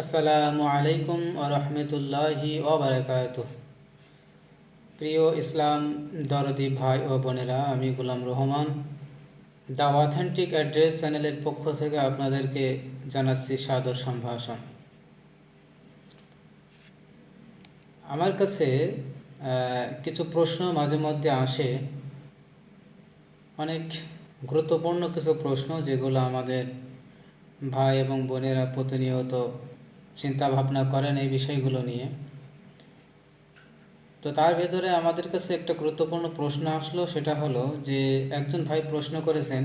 আসসালামু আলাইকুম রহমতুল্লাহি ওবারাকাতুহ। প্রিয় ইসলাম দরদি ভাই ও বোনেরা, আমি গোলাম রহমান দ্য অথেন্টিক অ্যাড্রেস চ্যানেলের পক্ষ থেকে আপনাদেরকে জানাচ্ছি সাদর সম্ভাষণ। আমার কাছে কিছু প্রশ্ন মাঝে মধ্যে আসে, অনেক গুরুত্বপূর্ণ কিছু প্রশ্ন যেগুলো আমাদের ভাই এবং বোনেরা প্রতিনিয়ত চিন্তা ভাবনা করেন এই বিষয়গুলো নিয়ে। তো তার ভেতরে আমাদের কাছে একটা গুরুত্বপূর্ণ প্রশ্ন আসলো, সেটা হলো যে একজন ভাই প্রশ্ন করেছেন,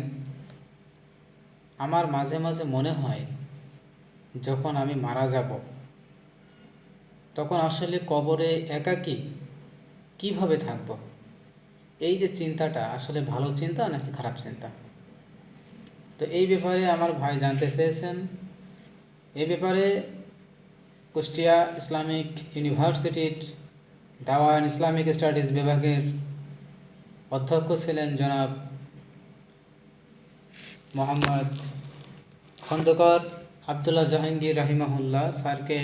আমার মাঝে মাঝে মনে হয় যখন আমি মারা যাব তখন আসলে কবরে একাকী কিভাবে থাকব। এই যে চিন্তাটা আসলে ভালো চিন্তা নাকি খারাপ চিন্তা। তো এই ব্যাপারে আমার ভাই জানতে চেয়েছেন। এই ব্যাপারে কুষ্টিয়া ইসলামিক ইউনিভার্সিটির দাওয়া অ্যান্ড ইসলামিক স্টাডিজ বিভাগের অধ্যক্ষ ছিলেন জনাব মোহাম্মদ খন্দকার আবদুল্লাহ জাহাঙ্গীর রাহিমাহুল্লাহ স্যারকে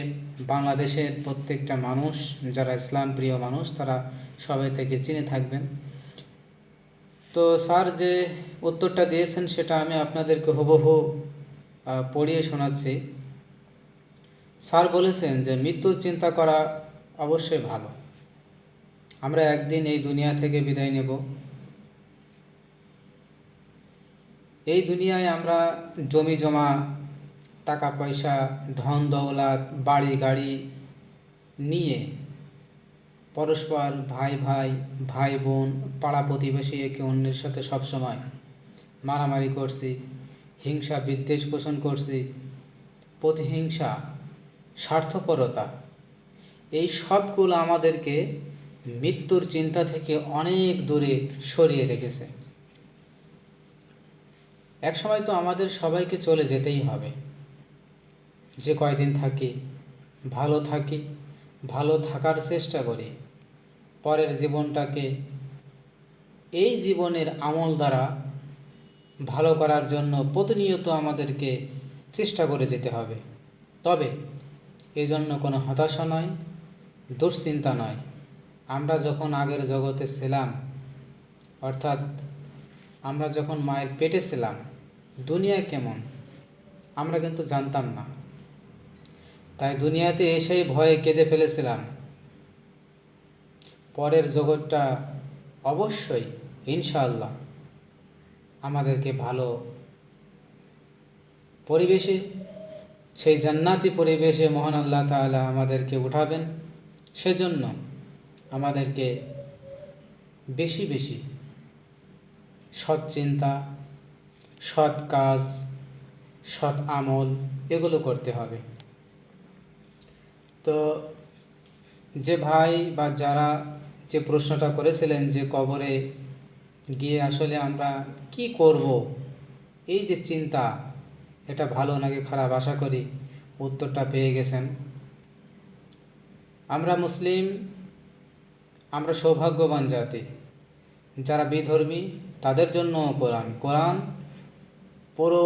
বাংলাদেশের প্রত্যেকটা মানুষ, যারা ইসলাম প্রিয় মানুষ, তারা সবাই থেকে চিনে থাকবেন। তো স্যার যে উত্তরটা দিয়েছেন সেটা আমি আপনাদেরকে হুবহু পড়িয়ে শোনাচ্ছি। স্যার বলেছেন যে মৃত্যুর চিন্তা করা অবশ্যই ভালো। আমরা একদিন এই দুনিয়া থেকে বিদায় নেব। এই দুনিয়ায় আমরা জমি জমা, টাকা পয়সা, ধন দৌলত, বাড়ি গাড়ি নিয়ে পরস্পর ভাই ভাই, ভাই বোন, পাড়া প্রতিবেশী একে অন্যের সাথে সবসময় মারামারি করছি, হিংসা বিদ্বেষ পোষণ করছি, প্রতিহিংসা, স্বার্থপরতা, এই সবগুলো আমাদেরকে মৃত্যুর চিন্তা থেকে অনেক দূরে সরিয়ে রেখেছে। একসময় তো আমাদের সবাইকে চলে যেতেই হবে। যে কয়দিন থাকি ভালো থাকার চেষ্টা করি, পরের জীবনটাকে এই জীবনের আমল দ্বারা ভালো করার জন্য প্রতিনিয়ত আমাদেরকে চেষ্টা করে যেতে হবে। তবে এই জন্য কোনো হতাশা নয়, দুশ্চিন্তা নয়। আমরা যখন আগের জগতে ছিলাম, অর্থাৎ আমরা যখন মায়ের পেটে ছিলাম, দুনিয়া কেমন আমরা কিন্তু জানতাম না। তাই দুনিয়াতে এসেই ভয়ে কেঁদে ফেলেছিলাম। পরের জগৎটা অবশ্যই ইনশাআল্লাহ আমাদেরকে ভালো পরিবেশে, সেই জান্নাতি পরিবেশে মহান আল্লাহ তাআলা আমাদেরকে উঠাবেন। সেজন্য আমাদেরকে বেশি বেশি সৎ চিন্তা, সৎ কাজ, সৎ আমল এগুলো করতে হবে। তো যে ভাই বা যারা যে প্রশ্নটা করেছিলেন যে কবরে গিয়ে আসলে আমরা কি করব, এই যে চিন্তা, এটা ভালো নাকি খারাপ, আশা করি উত্তরটা পেয়ে গেছেন। আমরা মুসলিম, আমরা সৌভাগ্যবান জাতি। যারা বিধর্মী তাদের জন্য কোরআন পুরো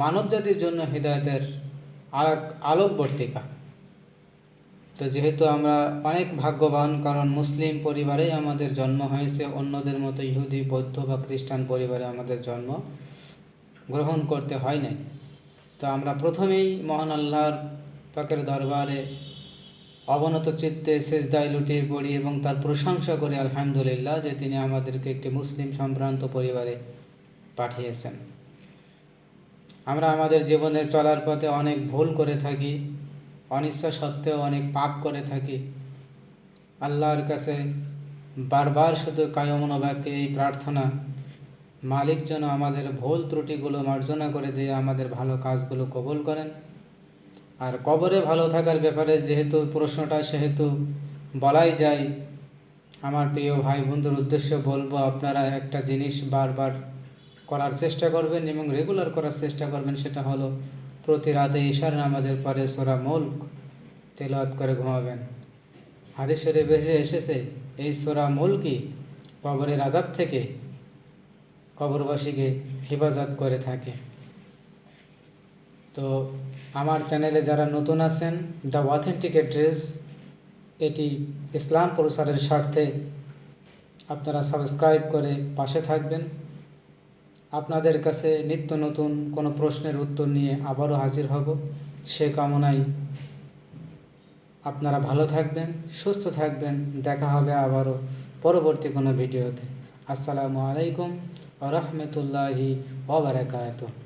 মানব জাতির জন্য হৃদায়তের আলোকবর্তিকা। তো যেহেতু আমরা অনেক ভাগ্যবান, কারণ মুসলিম পরিবারেই আমাদের জন্ম হয়েছে, অন্যদের মতো ইহুদি, বৌদ্ধ বা খ্রিস্টান পরিবারে আমাদের জন্ম গ্রহণ করতে হয় নাই। তো আমরা প্রথমেই মহান আল্লাহর পাকের দরবারে অবনত চিত্তে সেজদায় লুটিয়ে পড়ি এবং তার প্রশংসা করি আলহামদুলিল্লাহ যে তিনি আমাদেরকে একটি মুসলিম সম্ভ্রান্ত পরিবারে পাঠিয়েছেন। আমরা আমাদের জীবনে চলার পথে অনেক ভুল করে থাকি, অনিচ্ছা সত্ত্বেও অনেক পাপ করে থাকি। আল্লাহর কাছে বারবার শুধু কায়মন বাক্যে এই প্রার্থনা, মালিক যেন আমাদের ভুল ত্রুটিগুলো মার্জনা করে দিয়ে আমাদের ভালো কাজগুলো কবুল করেন। আর কবরে ভালো থাকার ব্যাপারে যেহেতু প্রশ্নটা, সেহেতু বলাই যায়, আমার প্রিয় ভাই বন্ধুর উদ্দেশ্যে বলবো, আপনারা একটা জিনিস বারবার করার চেষ্টা করবেন এবং রেগুলার করার চেষ্টা করবেন। সেটা হলো প্রতি রাতে ইশার নামাজের পরে সূরা মুলক তেলাওয়াত করে ঘুমাবেন। হাদিস শরীফে এসেছে এই সূরা মুলকই কবরের আযাব থেকে কবরবাসীকে হেফাজত করে থাকে। তো আমার চ্যানেলে যারা নতুন আছেন, দ্য অথেন্টিক অ্যাড্রেস, এটি ইসলাম প্রসারের স্বার্থে আপনারা সাবস্ক্রাইব করে পাশে থাকবেন। আপনাদের কাছে নিত্য নতুন কোনো প্রশ্নের উত্তর নিয়ে আবারও হাজির হব। সে কামনায় আপনারা ভালো থাকবেন, সুস্থ থাকবেন। দেখা হবে আবারও পরবর্তী কোনো ভিডিওতে। আসসালামু আলাইকুম ওয়া রাহমাতুল্লাহি ওয়া বারাকাতুহু।